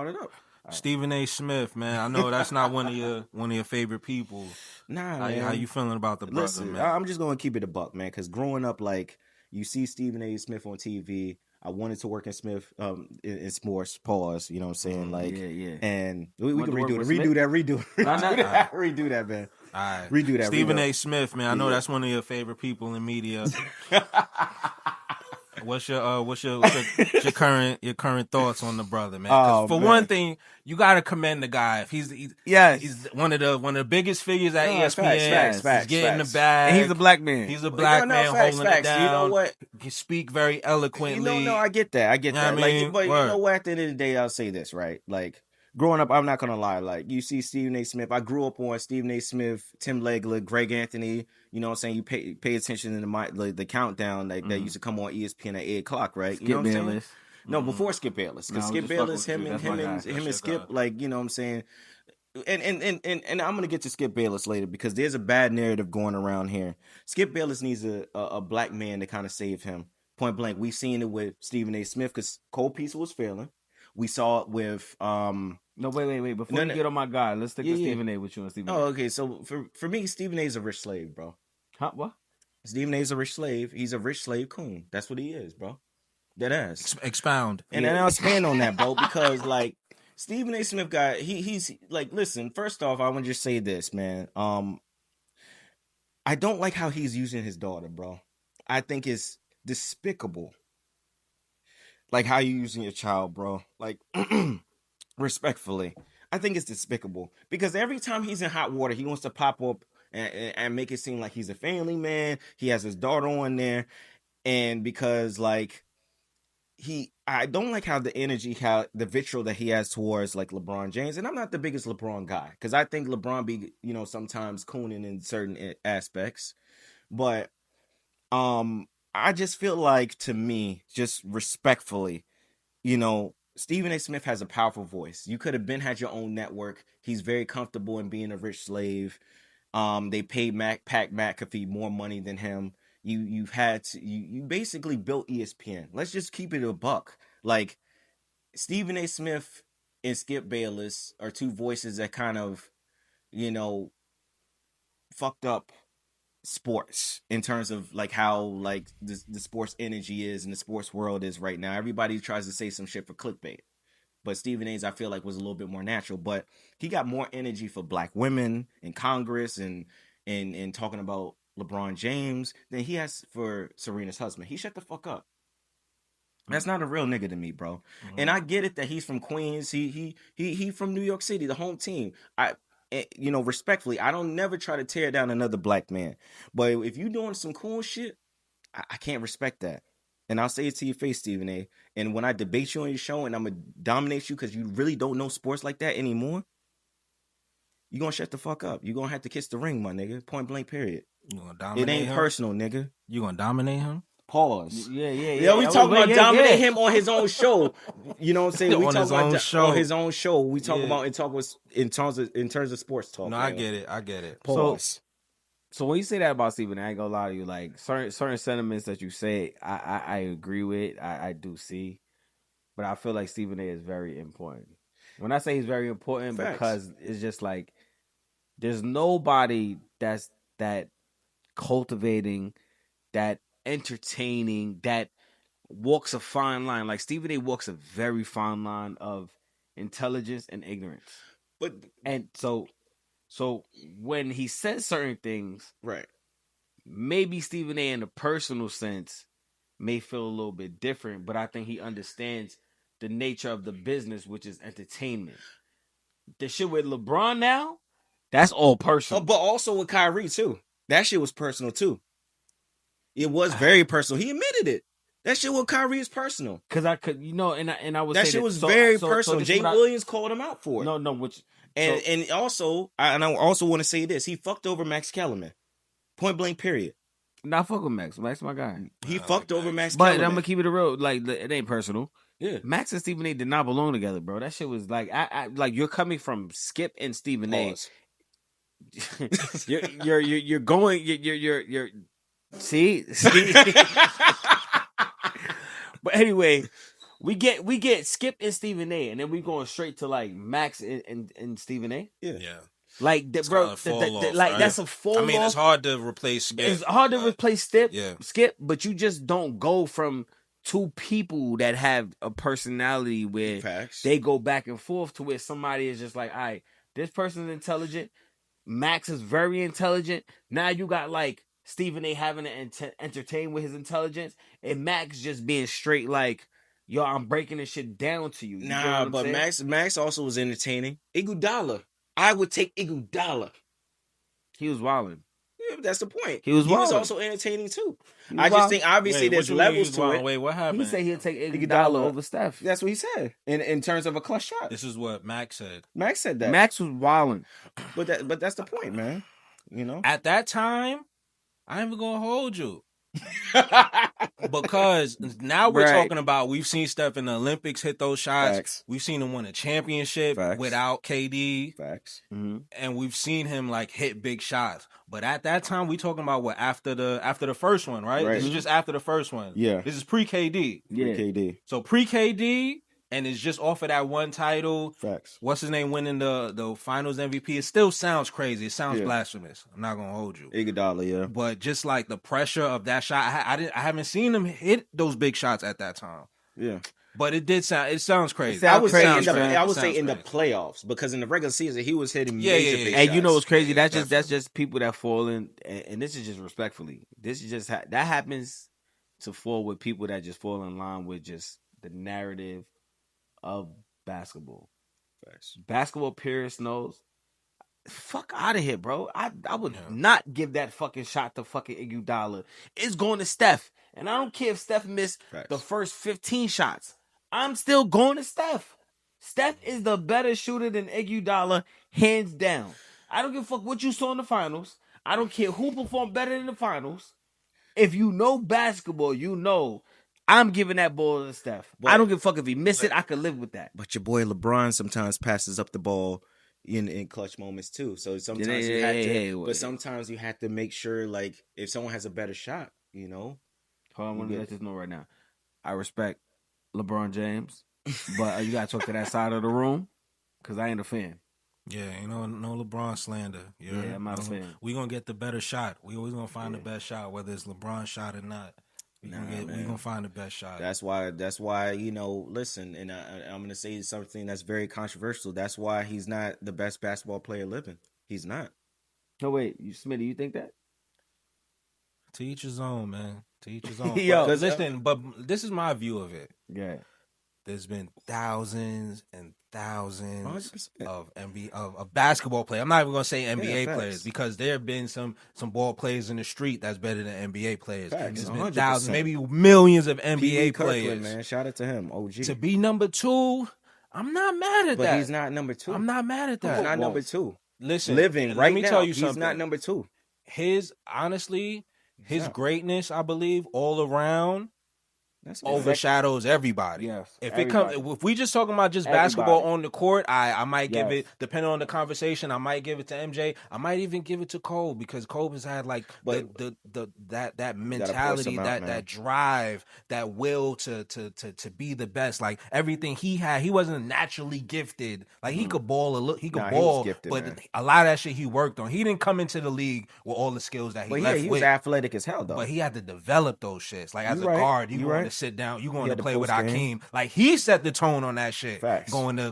it up. Stephen A. Smith, man. I know that's not one of your favorite people. Nah, man. How you feeling about the brother, Listen, man? I'm just gonna keep it a buck, man. Because growing up, like you see Stephen A. Smith on TV. I wanted to work in Smith, in sports. Pause. You know what I'm saying? Like, yeah. And we can Want to work redo with that, Smith? redo that, man. All right. Redo that. Stephen redo. A. Smith, man. I know that's one of your favorite people in media. What's your current thoughts on the brother, man? 'Cause one thing, you gotta commend the guy. If he's one of the biggest figures at ESPN. Facts, he's getting facts. the bag. And he's a black man. He's a black man holding it down. You know what? He speak very eloquently. No, I get that. You know what I mean? Like, but you know what? At the end of the day, I'll say this, right? Like, growing up, I'm not gonna lie. Like, you see Stephen A. Smith. I grew up on Stephen A. Smith, Tim Legler, Greg Anthony. You know what I'm saying? You pay attention to the countdown that used to come on ESPN at 8:00, right? Skip you know what I'm Bayless. saying? No, before Skip Bayless, because Skip Bayless, him and Skip, like, you know what I'm saying. And I'm gonna get to Skip Bayless later because there's a bad narrative going around here. Skip Bayless needs a black man to kind of save him. Point blank, we've seen it with Stephen A. Smith because Cole Peace was failing. We saw it with No, wait. Before you get on my guy, let's stick to Stephen A. with you and Stephen A. Oh, okay. So for me, Stephen A. is a rich slave, bro. Huh? What? Stephen A. is a rich slave. He's a rich slave coon. That's what he is, bro. That ass. Expound. And then I'll expand on that, bro, because like Stephen A. Smith guy, he's like, listen, first off, I want to just say this, man. I don't like how he's using his daughter, bro. I think it's despicable. Like how you using your child, bro. Like respectfully. I think it's despicable. Because every time he's in hot water, he wants to pop up and make it seem like he's a family man. He has his daughter on there. And because like I don't like how the energy, how the vitriol that he has towards like LeBron James. And I'm not the biggest LeBron guy because I think LeBron be, you know, sometimes cooning in certain aspects. But I just feel like, to me, just respectfully, you know, Stephen A. Smith has a powerful voice. You could have had your own network. He's very comfortable in being a rich slave. They paid Pat McAfee more money than him. You basically built ESPN. Let's just keep it a buck. Like Stephen A. Smith and Skip Bayless are two voices that kind of, you know, fucked up sports in terms of like how like the sports energy is and the sports world is right now. Everybody tries to say some shit for clickbait. But Stephen A's, I feel like, was a little bit more natural. But he got more energy for black women in Congress and talking about LeBron James than he has for Serena's husband. He shut the fuck up. That's not a real nigga to me, bro. Mm-hmm. And I get it that he's from Queens. He from New York City, the home team. You know, respectfully, I don't never try to tear down another black man. But if you doing some cool shit, I can't respect that. And I'll say it to your face, Stephen A. And when I debate you on your show and I'm going to dominate you because you really don't know sports like that anymore, you're going to shut the fuck up. You're going to have to kiss the ring, my nigga. Point blank, period. You gonna dominate it ain't him? Personal, nigga. You going to dominate him? Pause. Yeah. We talking about dominate him on his own show. You know what I'm saying? We on talk his about own show. On his own show. We talk about in terms of sports talk. No, man. I get it. Pause. So when you say that about Stephen, I ain't gonna lie to you. Like certain sentiments that you say, I agree with. I do see, but I feel like Stephen A. is very important. When I say he's very important, Facts. because it's just like there's nobody that's that cultivating, that entertaining, that walks a fine line. Like Stephen A. walks a very fine line of intelligence and ignorance. So when he says certain things, right, maybe Stephen A. in a personal sense may feel a little bit different, but I think he understands the nature of the business, which is entertainment. The shit with LeBron now, that's all personal. But also with Kyrie too. That shit was personal too. It was very personal. He admitted it. That shit with Kyrie is personal. Because I could, you know, and I would that say shit was very personal. Jay Williams called him out for it. No, which... And also, I also want to say this. He fucked over Max Kellerman. Point blank, period. Nah, fuck with Max. Max my guy. He fucked over Max Kellerman. But I'm going to keep it real. Like, it ain't personal. Yeah. Max and Stephen A. did not belong together, bro. That shit was like, like you're coming from Skip and Stephen A. you're going, see? But anyway, We get Skip and Stephen A, and then we going straight to like Max and Stephen A. Yeah. Like that, bro. Like that's a fall off. I mean, it's hard to replace Skip. It's hard to replace Skip, but you just don't go from two people that have a personality where they go back and forth to where somebody is just like, all right, this person's intelligent. Max is very intelligent. Now you got like Stephen A having to entertain with his intelligence, and Max just being straight like, yo, I'm breaking this shit down to you. Nah, but Max also was entertaining. Iguodala. I would take Iguodala. He was wilding. Yeah, that's the point. He was also entertaining too. I just think obviously there's levels to it. Wait, what happened? He said he'll take Iguodala over Steph. That's what he said in terms of a clutch shot. This is what Max said. Max said that. Max was wilding. But that's the point, man. You know? At that time, I ain't even gonna hold you. Because now we're talking about we've seen Steph in the Olympics hit those shots. Facts. We've seen him win a championship without KD. Facts. Mm-hmm. And we've seen him like hit big shots. But at that time, we talking about what after the first one, right? This is just after the first one. Yeah. This is pre KD. Yeah. KD. So pre KD. And it's just off of that one title. Facts. What's his name winning the finals MVP? It still sounds crazy. It sounds blasphemous. I'm not gonna hold you. Iguodala, yeah. But just like the pressure of that shot, I haven't seen him hit those big shots at that time. Yeah. But it sounds crazy. I would say in the playoffs, because in the regular season he was hitting major big shots. And you know what's crazy? That's just people that fall in, and this is just respectfully. This is just that happens to fall with people that just fall in line with just the narrative of basketball. Facts. Basketball purist knows. Fuck out of here, bro. I would not give that fucking shot to fucking Iguodala. It's going to Steph. And I don't care if Steph missed the first 15 shots. I'm still going to Steph. Steph is the better shooter than Iguodala, hands down. I don't give a fuck what you saw in the finals. I don't care who performed better in the finals. If you know basketball, you know I'm giving that ball to Steph. I don't give a fuck if he missed it. I could live with that. But your boy LeBron sometimes passes up the ball in clutch moments too. So sometimes you have to. But sometimes you have to make sure, like, if someone has a better shot, you know. Hold on, I want to let this know right now. I respect LeBron James, but you gotta talk to that side of the room because I ain't a fan. Yeah, no LeBron slander. I'm not a fan. We gonna get the better shot. We always gonna find the best shot, whether it's LeBron's shot or not. We gonna find the best shot. That's why you know. Listen, and I'm gonna say something that's very controversial. That's why he's not the best basketball player living. He's not. No, wait, Smitty, you think that? To each his own, man. To each his own. Yo, listen, but this is my view of it. Yeah. There's been thousands and thousands 100%. of basketball players. I'm not even gonna say NBA facts. players, because there have been some ball players in the street that's better than NBA players. Facts. There's been 100%. thousands, maybe millions of NBA players. Kirkland, man, shout out to him. OG. To be number 2, I'm not mad at that. But he's not number 2. I'm not mad at that. He's not number 2. Listen, living right let me now, tell you something. He's not number 2. His greatness, I believe, all around overshadows everybody. Yes, if we just talking about just basketball on the court, I might give it, depending on the conversation, I might give it to MJ. I might even give it to Cole, because Cole has had like that mentality, that drive, that will to be the best. Like everything he had, he wasn't naturally gifted. Like he could ball he was gifted, but a lot of that shit he worked on. He didn't come into the league with all the skills that he left with. He was athletic as hell though. But he had to develop those shits. Like as a guard, you going to sit down, you going to play with Hakeem. Like he set the tone on that shit. Facts. Going to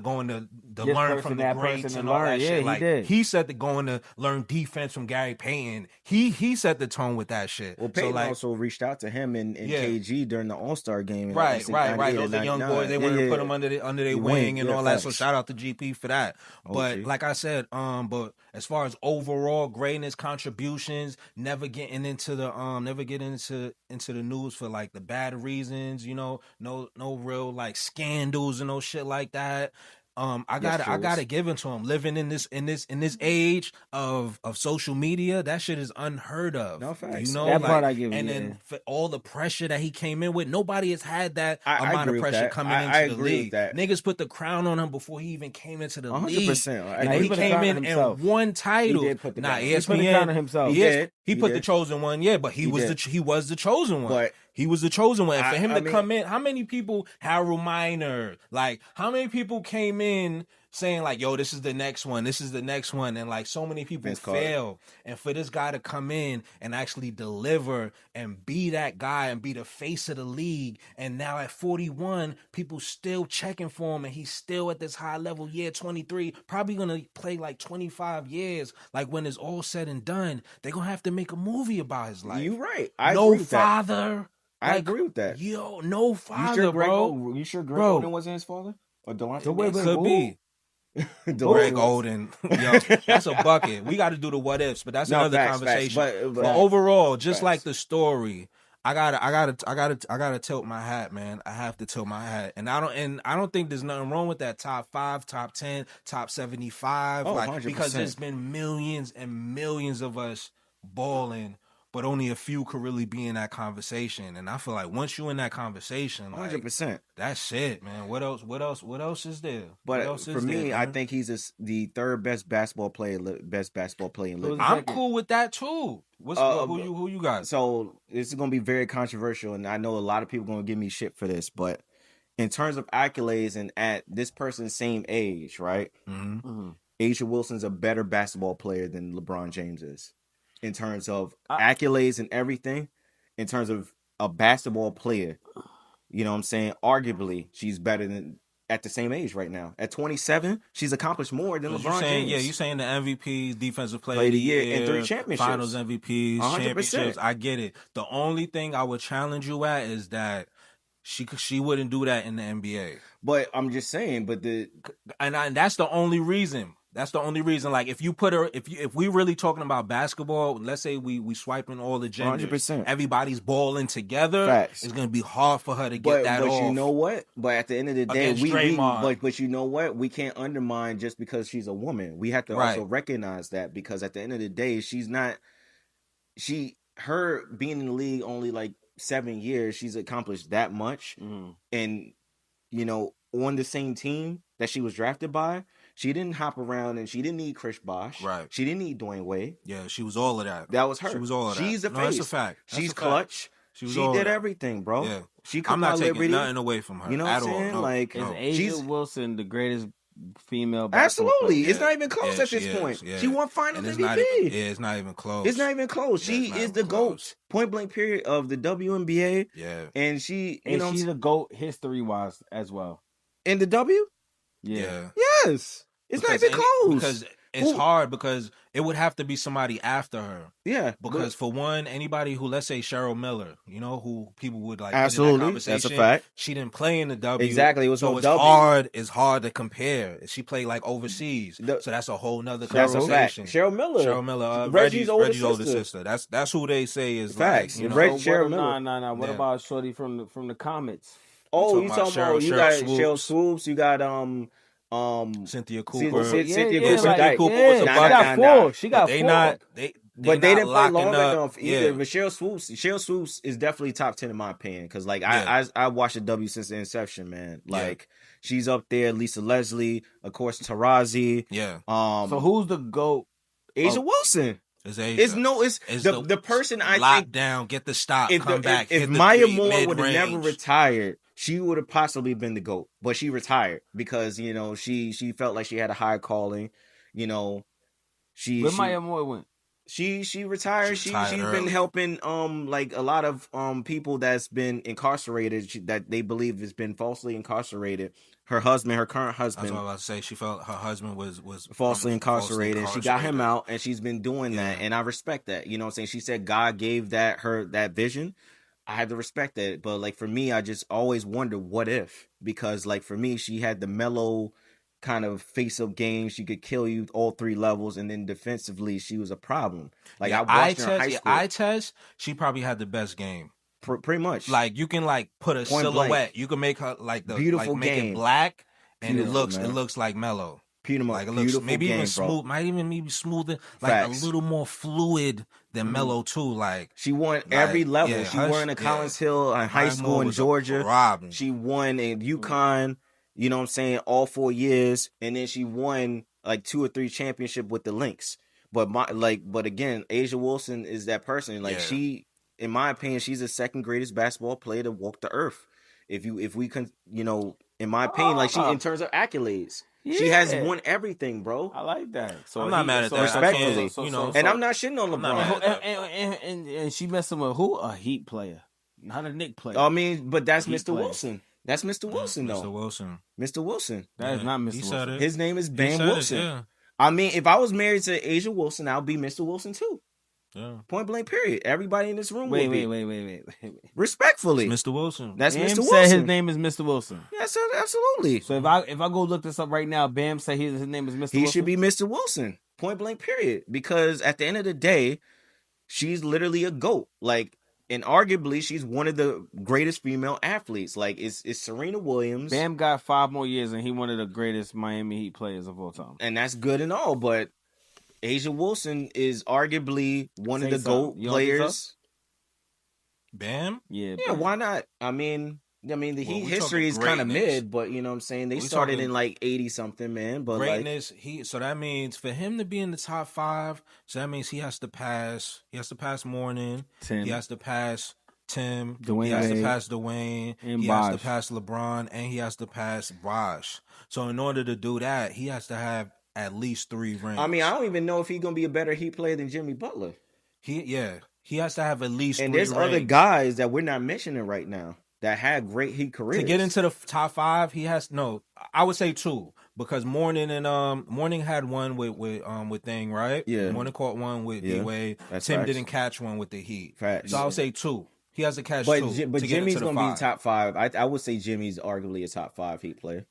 learn from the greats and all that shit. Like he set the going to learn defense from Gary Payton. He set the tone with that shit. Well, Payton also reached out to him and KG during the All-Star game. Right. Those are young boys. They wanted to put them under their wing and all that. So shout out to GP for that. But like I said, but as far as overall greatness, contributions, never getting into the news for like the bad reasons, you know, no real like scandals and no shit like that. I gotta give it to him. Living in this age of social media, that shit is unheard of. No facts. You know, that like, part I give you. And then for all the pressure that he came in with, nobody has had that amount of pressure coming into the league. Niggas put the crown on him before he even came into the league. 100%. And he came in and won title. He did put the ESPN. He put the crown on himself. He put the chosen one, but he was the chosen one. But He was the chosen one. And for him to come in, how many people, Harold Miner, like, how many people came in saying, like, yo, this is the next one, this is the next one, and, like, so many people fail. And for this guy to come in and actually deliver and be that guy and be the face of the league, and now at 41, people still checking for him, and he's still at this high level, 23, probably going to play, like, 25 years. Like, when it's all said and done, they're going to have to make a movie about his life. You're right. No father. I agree with that. Yo, no father, bro. You sure Greg Oden wasn't his father? Or Delonte? Could be. Greg Oden. Yo, that's a bucket. We got to do the what ifs, but that's another conversation. But overall, just like the story, I gotta tilt my hat, man. I have to tilt my hat, and I don't think there's nothing wrong with that top 5, top 10, top 75, like 100%. Because there's been millions and millions of us balling. But only a few could really be in that conversation, and I feel like once you're in that conversation, 100%, that's it, man. What else is there? But for me, I think he's the third best basketball player in league. I'm cool with that too. Who you got? So this is gonna be very controversial, and I know a lot of people gonna give me shit for this, but in terms of accolades and at this person's same age, right? Mm-hmm. A'ja Wilson's a better basketball player than LeBron James is. In terms of accolades and everything, in terms of a basketball player, you know what I'm saying? Arguably, she's better than at the same age right now. At 27, she's accomplished more than LeBron James. Yeah, you're saying the MVP, Defensive Player of the Year, and 3 championships. Finals MVPs, 100%. Championships. I get it. The only thing I would challenge you at is that she wouldn't do that in the NBA. But I'm just saying, and that's the only reason. That's the only reason. Like, if you put her, if we really talking about basketball, let's say we swiping all the genders, 100%. Everybody's balling together. Facts. It's gonna be hard for her to get that off. But you know what? But at the end of the day, but you know what? We can't undermine just because she's a woman. We have to also recognize that, because at the end of the day, her being in the league only like 7 years, she's accomplished that much, and you know, on the same team that she was drafted by. She didn't hop around, and she didn't need Chris Bosh. Right. She didn't need Dwayne Wade. Yeah, she was all of that. That was her. She was all of that. She's a face. That's a fact. She's clutch. She did everything, bro. Yeah. I'm not taking nothing away from her. You know what I'm saying? No. Like, is A'ja Wilson the greatest female basketball Absolutely. player? It's not even close at this point. She won Finals MVP. It's not even close. It's not even close. She is the GOAT, point blank period, of the WNBA. Yeah. And she's the GOAT history-wise as well. In the W? Yeah. Yes. It's not even close. Because it's hard, because it would have to be somebody after her. Yeah. Because for one, anybody who, let's say Cheryl Miller, you know, who people would like. Absolutely. That's a fact. She didn't play in the W. Exactly. It was so it's hard to compare. She played like overseas. So that's a whole nother conversation. Cheryl Miller. Reggie's older sister. That's who they say is facts. Like, you know? Cheryl Miller. Nah. What about Shorty from the Comets? Oh, you talking about you got Cheryl Swoops, you got Cynthia Cooper. Cynthia Cooper was a bucket. She got four. They didn't play long enough either. But Cheryl Swoops is definitely top 10 in my opinion, because like I watched the W since the inception, man. Like she's up there. Lisa Leslie, of course, Tarazi. Yeah. So who's the GOAT? A'ja Wilson. It's the person I lock think down, get the stop, come back. If Maya Moore would have never retired, she would have possibly been the GOAT. But she retired because, you know, she felt like she had a high calling. You know, Maya Moore went? She retired. She's been helping like a lot of people that's been incarcerated, that they believe has been falsely incarcerated. Her current husband. That's what I was about to say. She felt her husband was falsely incarcerated. She got him out, and she's been doing that, and I respect that. You know what I'm saying? She said God gave her that vision. I had to respect that. But like for me, I just always wonder what if, because like for me, she had the mellow kind of face-up game. She could kill you all 3 levels, and then defensively, she was a problem. Like I watched her in high school. Eye test, she probably had the best game. Pretty much. Like you can like put a point silhouette. Blank. You can make her like the beautiful like, make game. It black, and beautiful, it looks like mellow. Beautiful, like it looks maybe game, even smooth. Bro. Might even maybe smoother, like Facts. A little more fluid than mellow too. Like she won every level. She won at Collins Hill in high school in Georgia. She won in UConn. You know what I'm saying? All 4 years, and then she won like 2 or 3 championship with the Lynx. But again, A'ja Wilson is that person. Like she in my opinion, she's the second greatest basketball player to walk the earth. If we can, in my opinion, like she in terms of accolades, she has won everything, bro. I like that. So I'm not mad at that. Respectfully, and I'm not shitting on LeBron. And she messing with who? A Heat player, not a Knick player. I mean, but that's Mr. Wilson. That's Mr. Wilson, though. Mr. Wilson. That is not Mr. Wilson. His name is Bam Wilson. I mean, if I was married to Asia Wilson, I'll be Mr. Wilson too. Yeah. Point blank. Period. Everybody in this room. Wait. Respectfully, it's Mr. Wilson. That's Bam Mr. Wilson. Said his name is Mr. Wilson. Yes, absolutely. So if I go look this up right now, Bam say his name is Mr. Wilson. He should be Mr. Wilson. Point blank. Period. Because at the end of the day, she's literally a GOAT. Like, and arguably, she's one of the greatest female athletes. Like, it's Serena Williams. Bam got 5 more years, and he one of the greatest Miami Heat players of all time. And that's good and all, but Asia Wilson is arguably one of the GOAT players. Bam? Yeah, why not? I mean, the Heat history is kind of mid, but you know what I'm saying? They started in like 80-something, man. But greatness, so that means for him to be in the top 5, so that means he has to pass Mourning, Tim. He has to pass Tim, Dwayne he has Wade, to pass Dwayne, he Bosh. has to pass LeBron, and he has to pass Bosh. So in order to do that, he has to have at least 3 rings. I mean, I don't even know if he's gonna be a better Heat player than Jimmy Butler. He has to have at least 3 rings. And there's other guys that we're not mentioning right now that had great Heat careers. To get into the top 5, he has I would say 2 because Mourning and Mourning had one with Thing, right? Yeah. Mourning caught one with D-Wade. Tim facts. didn't catch one with the Heat. Facts. So I would say 2. He has to catch 2. But to Jimmy's get into gonna be top 5. I would say Jimmy's arguably a top 5 Heat player.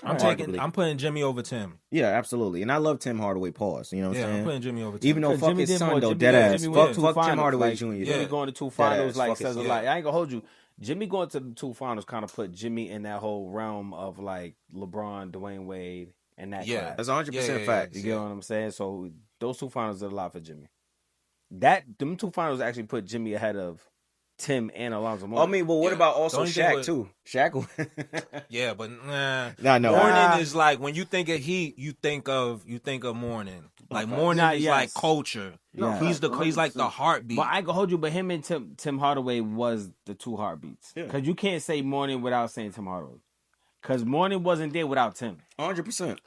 I'm putting Jimmy over Tim. Yeah, absolutely. And I love Tim Hardaway. Pause. You know what I'm saying? I'm putting Jimmy over Tim. Even though fuck his son though, dead ass. Fuck Tim Hardaway Jr. Jimmy going to 2 finals says a lot. I ain't gonna hold you. Jimmy going to the 2 finals kind of put Jimmy in that whole realm of like LeBron, Dwayne Wade, and that class. That's 100% fact. You get what I'm saying? So those 2 finals did a lot for Jimmy. Them 2 finals actually put Jimmy ahead of Tim and Alonzo Mourning. I mean, but what about also Shaq too? Shaq. Yeah, but nah. No. Mourning is like when you think of Heat, you think of Mourning. Like Mourning is like culture. Yeah. He's like the heartbeat. But I can hold you. But him and Tim Hardaway was the 2 heartbeats. Because you can't say Mourning without saying Tim Hardaway. Because Mourning wasn't there without Tim. 100%.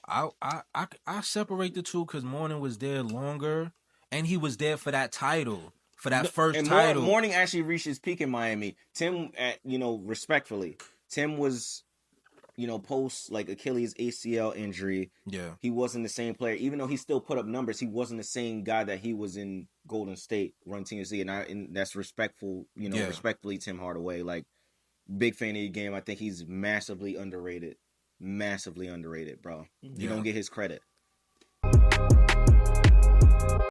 I separate the 2 because Mourning was there longer, and he was there for that title. For that first title. Mourning actually reached his peak in Miami. Tim, respectfully, Tim was, post like Achilles ACL injury. Yeah. He wasn't the same player. Even though he still put up numbers, he wasn't the same guy that he was in Golden State, run TNC. And that's respectful, respectfully, Tim Hardaway. Like, big fan of your game. I think he's massively underrated. Massively underrated, bro. You don't get his credit.